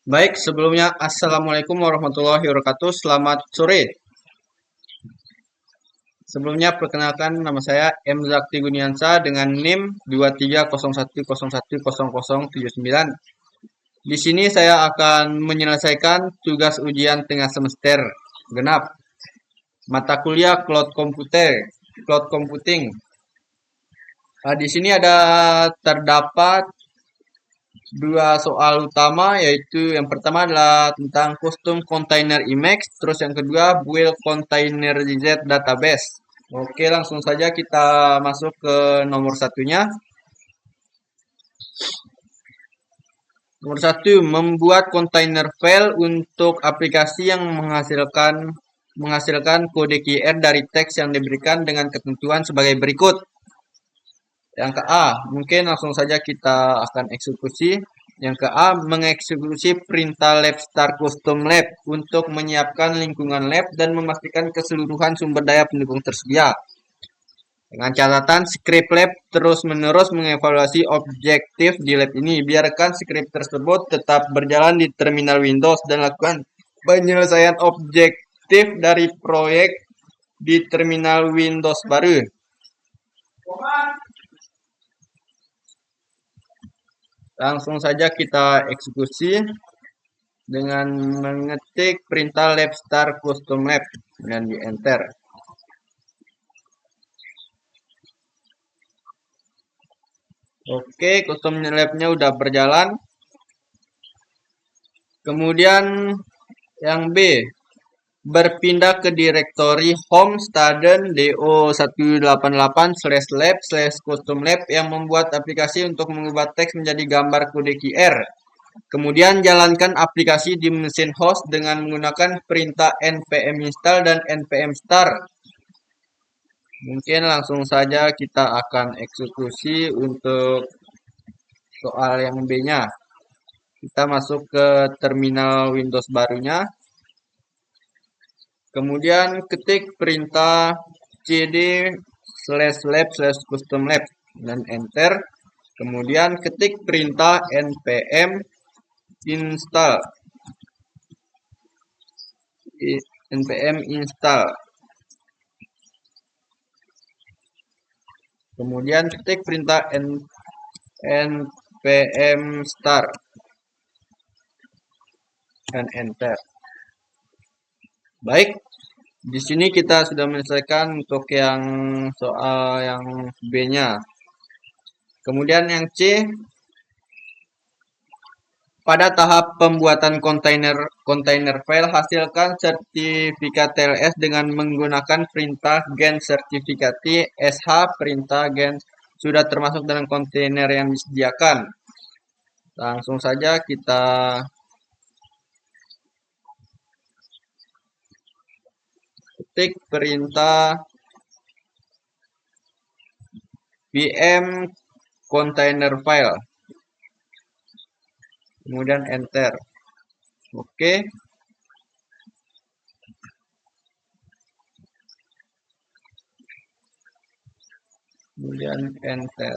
Baik, sebelumnya Assalamualaikum warahmatullahi wabarakatuh. Selamat sore. Sebelumnya perkenalkan nama saya M. Zakti Guniansa dengan NIM 23010101079. Di sini saya akan menyelesaikan tugas ujian tengah semester genap mata kuliah Cloud Computing. Di sini terdapat dua soal utama, yaitu yang pertama adalah tentang custom container Emacs, terus yang kedua build container Z database. Oke, langsung saja kita masuk ke nomor satunya. Nomor satu, membuat container file untuk aplikasi yang menghasilkan kode QR dari teks yang diberikan dengan ketentuan sebagai berikut. Yang ke A, mungkin langsung saja kita akan eksekusi. Yang ke A, mengeksekusi perintah lab start custom lab untuk menyiapkan lingkungan lab dan memastikan keseluruhan sumber daya pendukung tersedia. Dengan catatan, script lab terus-menerus mengevaluasi objektif di lab ini. Biarkan script tersebut tetap berjalan di terminal Windows dan lakukan penyelesaian objektif dari proyek di terminal Windows baru. Langsung saja kita eksekusi dengan mengetik perintah lab start custom lab dan di enter. Oke, custom lab-nya udah berjalan. Kemudian yang B, berpindah ke direktori home staden do188/lab/custom lab yang membuat aplikasi untuk mengubah teks menjadi gambar kode QR. Kemudian jalankan aplikasi di mesin host dengan menggunakan perintah npm install dan npm start. Mungkin langsung saja kita akan eksekusi untuk soal yang B-nya. Kita masuk ke terminal Windows barunya. Kemudian ketik perintah cd/lab/custom lab dan enter. Kemudian ketik perintah npm install. Kemudian ketik perintah npm start dan enter. Baik, di sini kita sudah menyelesaikan untuk yang soal yang B-nya. Kemudian yang C, pada tahap pembuatan kontainer file, hasilkan sertifikat TLS dengan menggunakan perintah gen sertifikati sh perintah gen sudah termasuk dalam kontainer yang disediakan. Langsung saja kita ketik perintah vm container file. Kemudian enter. Oke. Kemudian enter.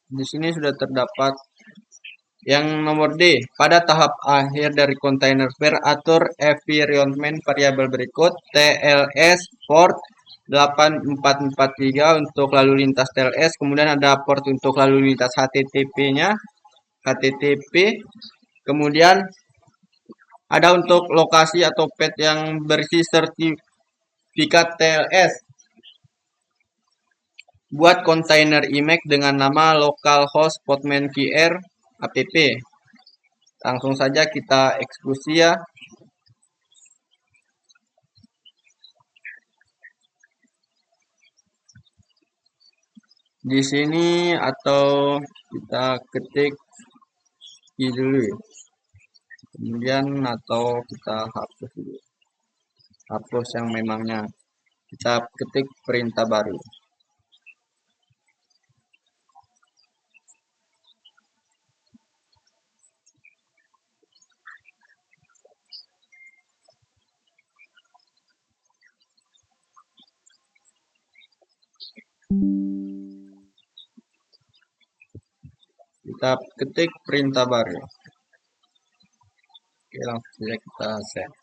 Di sini sudah terdapat yang nomor D. Pada tahap akhir dari container file, atur environment variabel berikut TLS port 8443 untuk lalu lintas TLS, kemudian ada port untuk lalu lintas HTTP-nya, HTTP, kemudian ada untuk lokasi atau path yang berisi sertifikat TLS. Buat kontainer Emacs dengan nama localhost podman QR app. Langsung saja kita eksekusi ya. Di sini atau kita ketik dulu. Kemudian atau kita hapus dulu. Hapus yang memangnya. Kita ketik perintah baru. Kita ketik perintah baru. Oke, langsung saja kita save.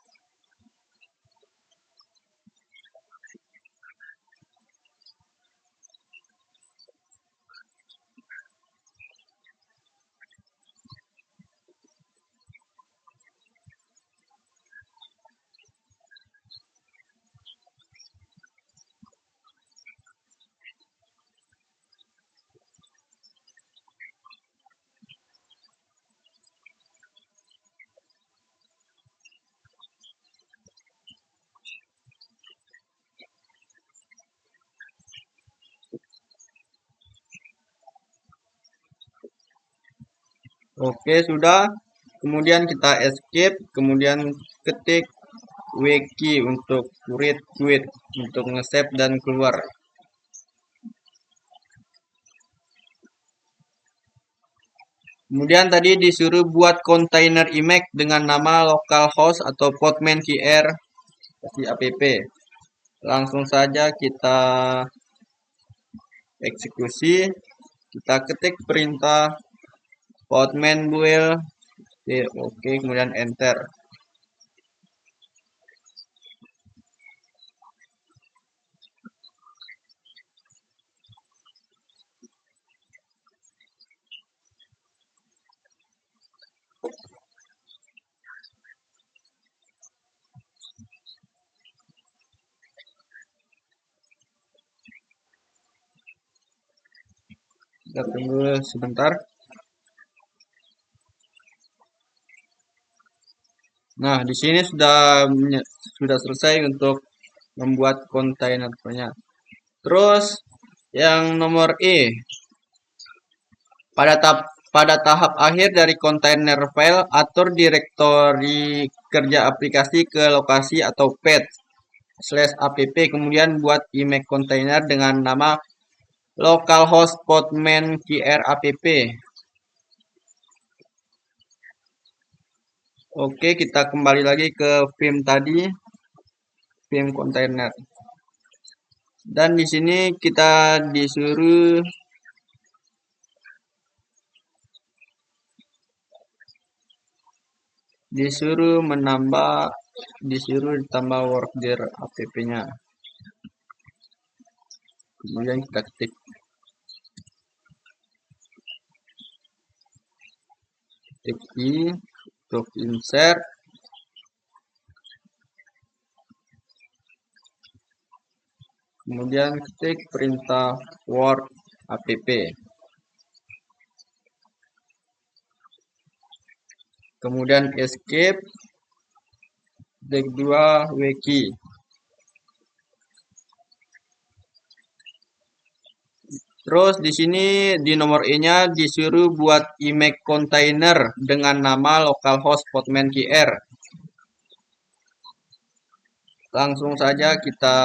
Oke, sudah. Kemudian kita escape, kemudian ketik wiki untuk create quit untuk nge-save dan keluar. Kemudian tadi disuruh buat kontainer image dengan nama localhost atau podman QR app. Langsung saja kita eksekusi. Kita ketik perintah podman build. Oke, kemudian enter. Kita tunggu sebentar. Nah, di sini sudah selesai untuk membuat kontainernya. Terus yang nomor E, pada tahap akhir dari kontainer file, atur direktori kerja aplikasi ke lokasi atau path/app, kemudian buat image kontainer dengan nama localhost podman QR app. Oke, kita kembali lagi ke Vim tadi, Vim kontainer. Dan di sini kita disuruh ditambah workdir app-nya. Kemudian kita ketik i untuk insert. Kemudian ketik perintah work app. Kemudian escape, klik 2 wiki. Terus di sini di nomor E-nya disuruh buat image container dengan nama localhost podman QR. Langsung saja kita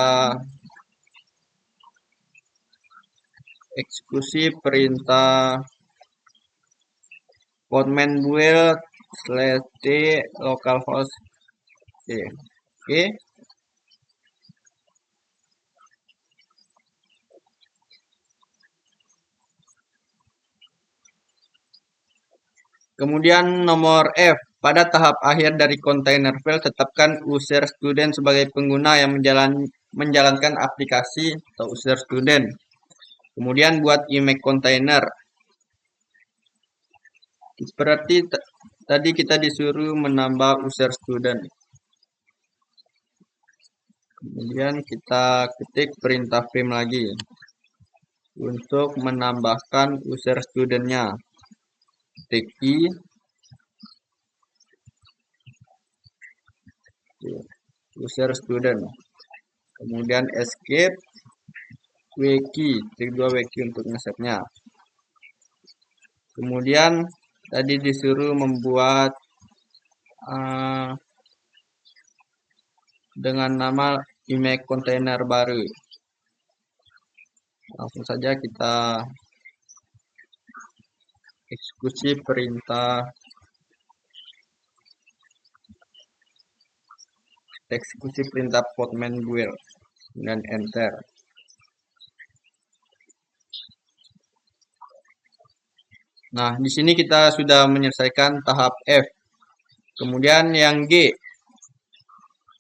eksekusi perintah podman build /t localhost. Oke. Kemudian nomor F, pada tahap akhir dari container file tetapkan user student sebagai pengguna yang menjalankan aplikasi atau user student. Kemudian buat image container. Berarti tadi kita disuruh menambah user student. Kemudian kita ketik perintah vim lagi untuk menambahkan user studentnya. Ketik i, user student. Kemudian escape, wiki, klik 2 wiki untuk nge-save-nya. Kemudian tadi disuruh membuat dengan nama image container baru. Langsung saja kita eksekusi perintah podman build dan enter. Nah, di sini kita sudah menyelesaikan tahap F. Kemudian yang G.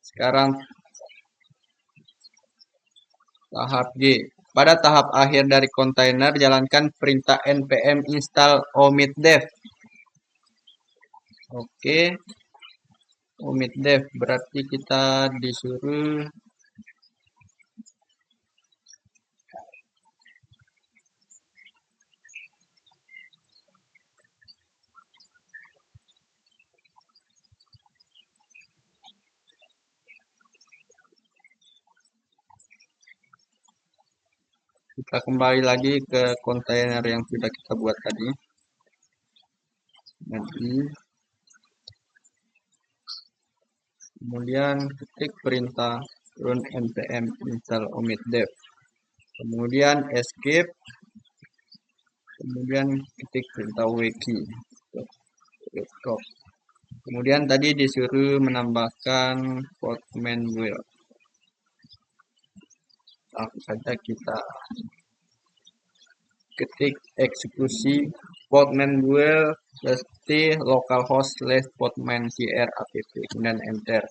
Sekarang tahap G. Pada tahap akhir dari kontainer, jalankan perintah npm install omit-dev. Oke, omit-dev berarti kita disuruh kita kembali lagi ke kontainer yang sudah kita buat tadi. Nanti kemudian ketik perintah run npm install omit-dev. Kemudian escape. Kemudian ketik perintah wiki. Kemudian tadi disuruh menambahkan portman wheel. Langsung saja kita ketik eksekusi portman wheel /t localhost /portman tr app kemudian enter.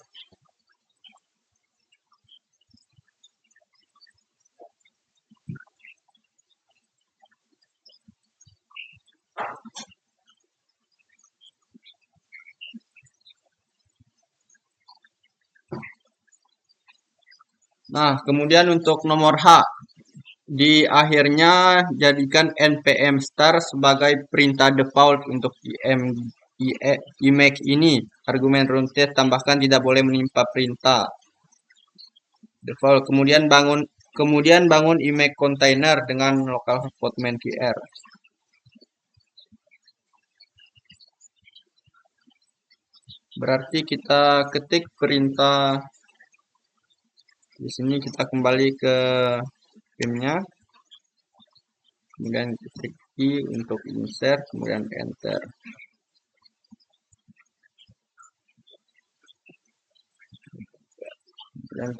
Nah, kemudian untuk nomor H, di akhirnya jadikan npm star sebagai perintah default untuk Emacs ini. Argumen runtime tambahkan tidak boleh menimpa perintah default. Kemudian bangun Emacs container dengan localhost portman tr. Berarti kita ketik perintah di sini, kita kembali ke filmnya, kemudian ketik I untuk insert, kemudian enter. Dan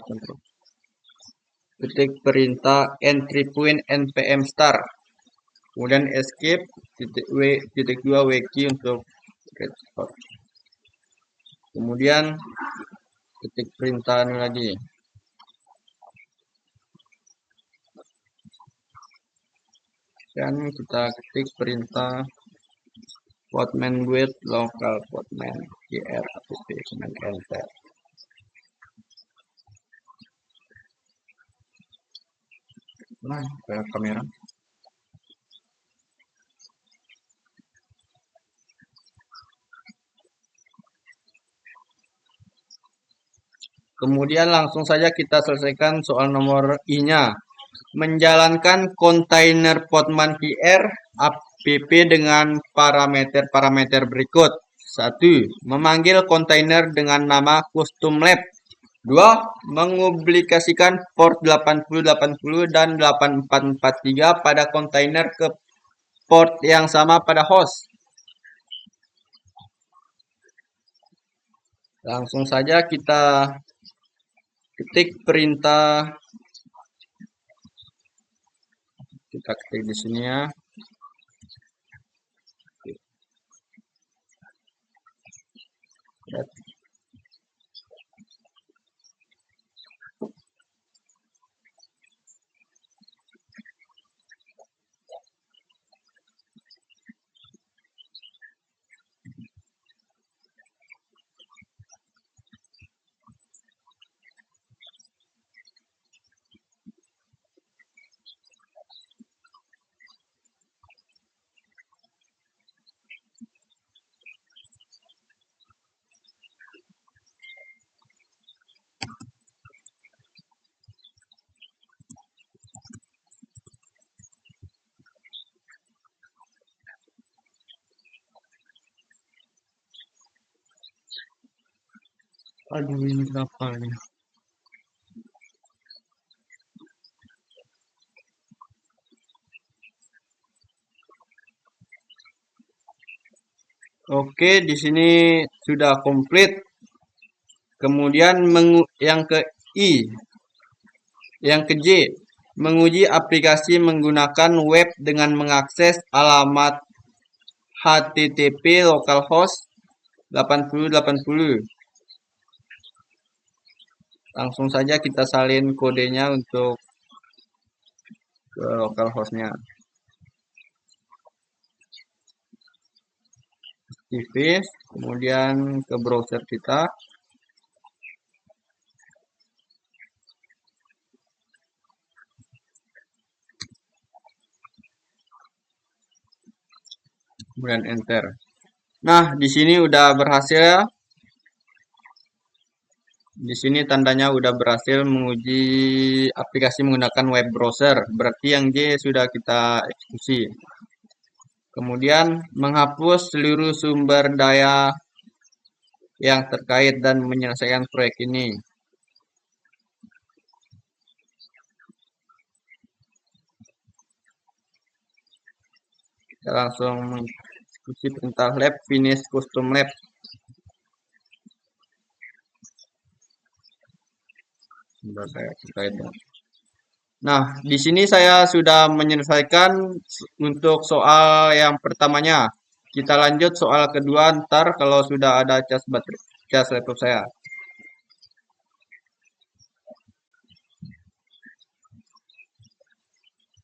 ketik perintah entry point npm star, kemudian escape titik 2 wiki untuk restore. Kemudian ketik perintah ini lagi. Dan kita ketik perintah portman with local portman tr app kemudian enter. Nah, ke kamera. Kemudian langsung saja kita selesaikan soal nomor I-nya. Menjalankan kontainer portman tr app dengan parameter-parameter berikut. 1. Memanggil kontainer dengan nama custom lab. 2. Mengublikasikan port 8080 dan 8443 pada kontainer ke port yang sama pada host. Langsung saja kita ketik perintah, kita ketik di sini ya. Aduh, ini berapa nih? Oke, di sini sudah komplit. Kemudian yang ke I, yang ke J, menguji aplikasi menggunakan web dengan mengakses alamat HTTP localhost 8080. Langsung saja kita salin kodenya untuk ke localhostnya. Aktifis, kemudian ke browser kita. Kemudian enter. Nah, di sini udah berhasil ya. Di sini tandanya udah berhasil menguji aplikasi menggunakan web browser. Berarti yang J sudah kita eksekusi. Kemudian menghapus seluruh sumber daya yang terkait dan menyelesaikan proyek ini. Kita langsung mengeksekusi perintah lab finish custom lab. Sumber daya terkait. Nah, di sini saya sudah menyelesaikan untuk soal yang pertamanya. Kita lanjut soal kedua ntar kalau sudah ada cas baterai, cas laptop saya.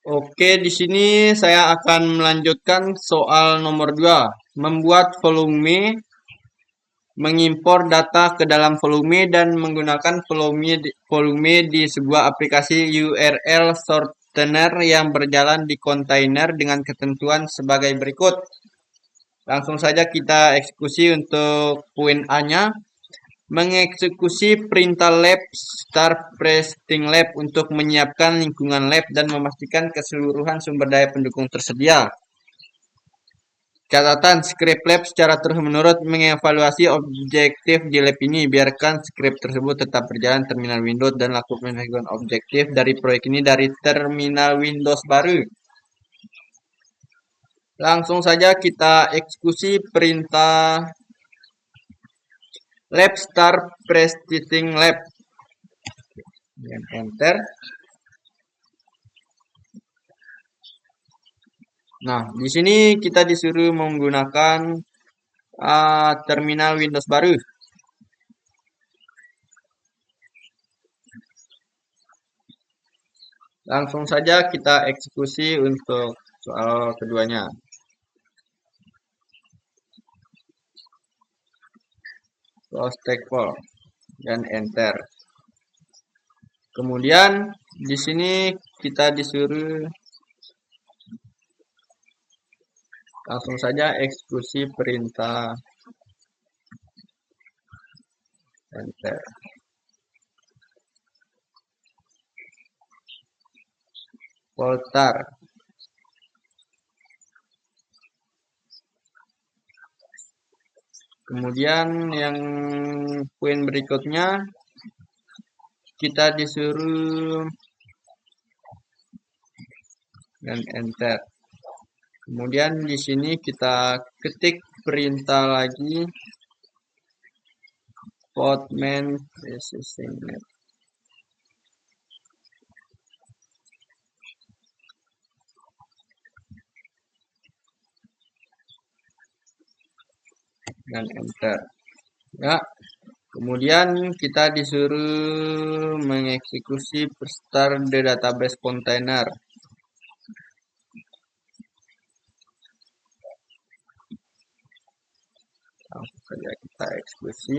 Oke, di sini saya akan melanjutkan soal nomor 2. Membuat volume, mengimpor data ke dalam volume dan menggunakan volume di sebuah aplikasi URL shortener yang berjalan di kontainer dengan ketentuan sebagai berikut. Langsung saja kita eksekusi untuk poin A-nya. Mengeksekusi perintah lab start presting lab untuk menyiapkan lingkungan lab dan memastikan keseluruhan sumber daya pendukung tersedia. Catatan, script lab secara terus-menerus mengevaluasi objektif di lab ini. Biarkan script tersebut tetap berjalan terminal Windows dan lakukan menggunakan objektif dari proyek ini dari terminal Windows baru. Langsung saja kita eksekusi perintah lab start presting lab. Dan enter. Nah, di sini kita disuruh menggunakan terminal Windows baru. Langsung saja kita eksekusi untuk soal keduanya. Close stackpole dan enter. Kemudian di sini kita disuruh langsung saja eksekusi perintah enter. Poltar. Kemudian yang poin berikutnya kita disuruh dan enter. Kemudian di sini kita ketik perintah lagi Postman processing lab. Dan enter. Ya. Kemudian kita disuruh mengeksekusi start the database container. Langsung saja kita eksekusi.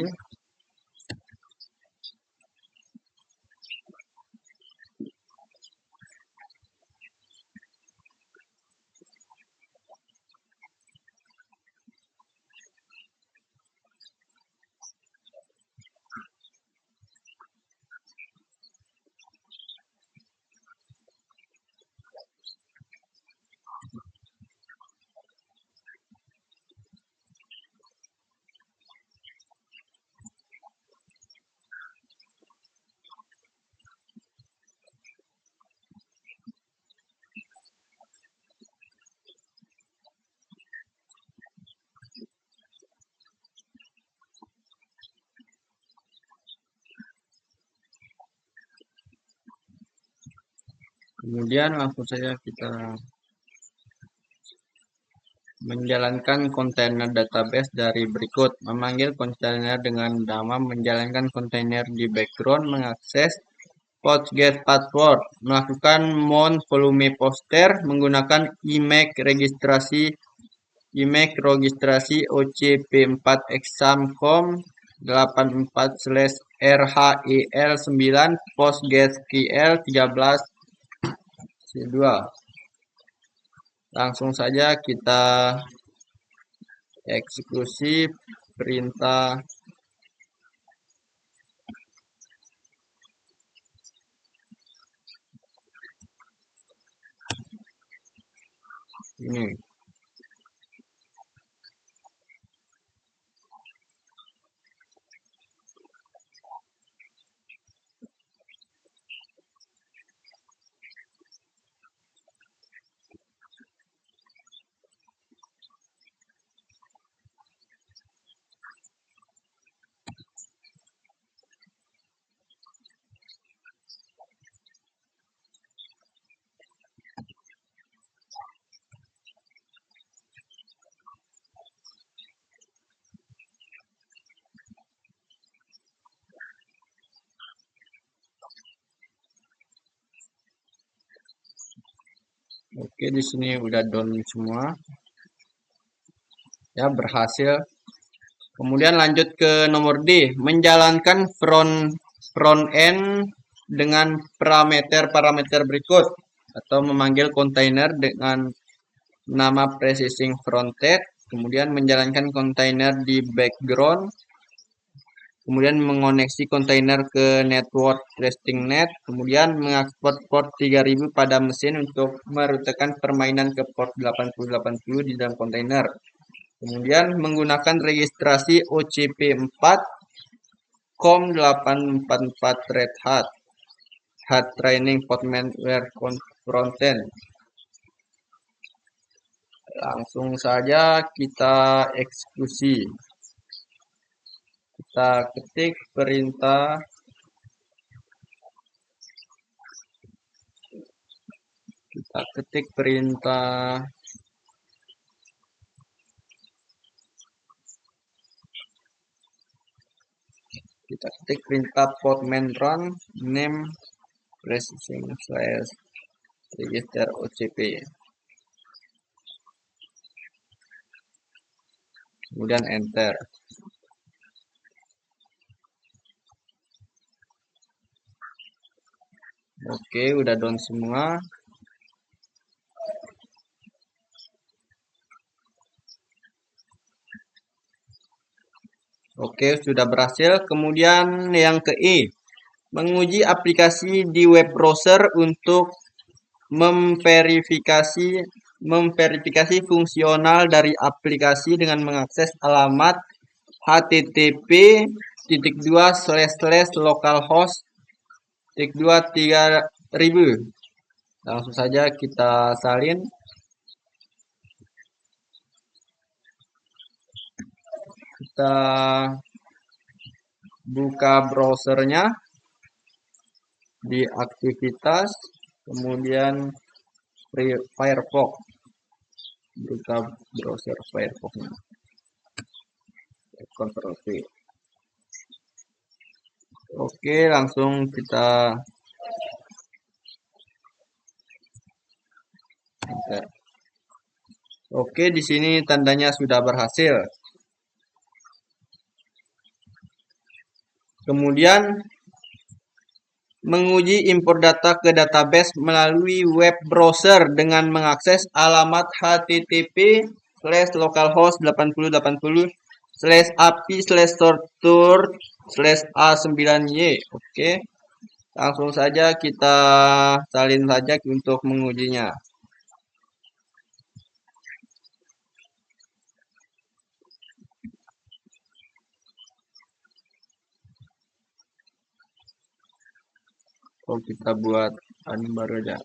Kemudian langsung saja kita menjalankan kontainer database dari berikut. Memanggil kontainer dengan nama menjalankan kontainer di background, mengakses PostGet password, melakukan mount volume poster menggunakan emac registrasi OCP4 examcom 84/RHEL9 PostgreSQL 13 C2. Langsung saja kita eksekusi perintah ini. Oke, di sini udah down semua. Ya, berhasil. Kemudian lanjut ke nomor D, menjalankan front end dengan parameter berikut atau memanggil kontainer dengan nama processing frontend, kemudian menjalankan kontainer di background, kemudian mengoneksi kontainer ke network trusting net, kemudian mengekspor port 3000 pada mesin untuk merutekan permainan ke port 8080 di dalam kontainer. Kemudian menggunakan registrasi OCP4 COM844 Red Hat Hat Training Portmanware Frontend. Langsung saja kita eksekusi. Kita ketik perintah portman run name processing / register OCP. Kemudian enter. Oke, udah down semua. Oke, sudah berhasil. Kemudian yang ke E, menguji aplikasi di web browser untuk memverifikasi fungsional dari aplikasi dengan mengakses alamat http://localhost-2 3000. Langsung saja kita salin. Kita buka browsernya di aktivitas, kemudian Firefox. Buka browser Firefox-nya. Ctrl V. Oke, langsung kita enter. Oke, di sini tandanya sudah berhasil. Kemudian menguji impor data ke database melalui web browser dengan mengakses alamat http://localhost8080/api/store/a9y. Oke. Langsung saja kita salin saja untuk mengujinya. Oh, kita buat baru aja.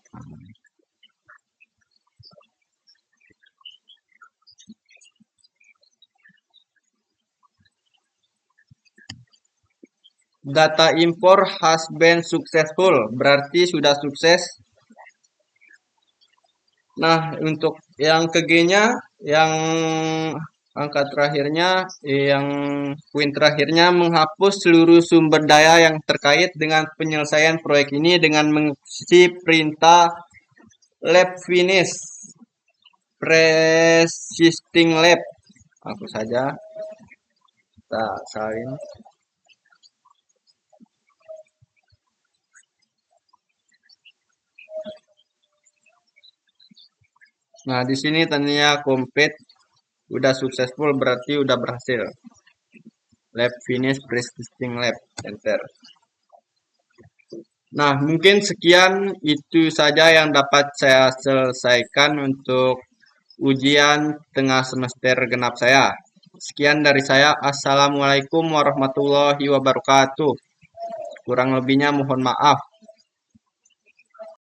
Data import has been successful, berarti sudah sukses. Nah, untuk yang ke G-nya, yang angka terakhirnya, yang poin terakhirnya menghapus seluruh sumber daya yang terkait dengan penyelesaian proyek ini dengan mengisi perintah lab finish persisting lab. Aku saja kita salin. Nah, di sini tandanya complete, udah successful, berarti udah berhasil. Lab finish persisting lab, enter. Nah, mungkin sekian itu saja yang dapat saya selesaikan untuk ujian tengah semester genap saya. Sekian dari saya. Assalamualaikum warahmatullahi wabarakatuh. Kurang lebihnya mohon maaf.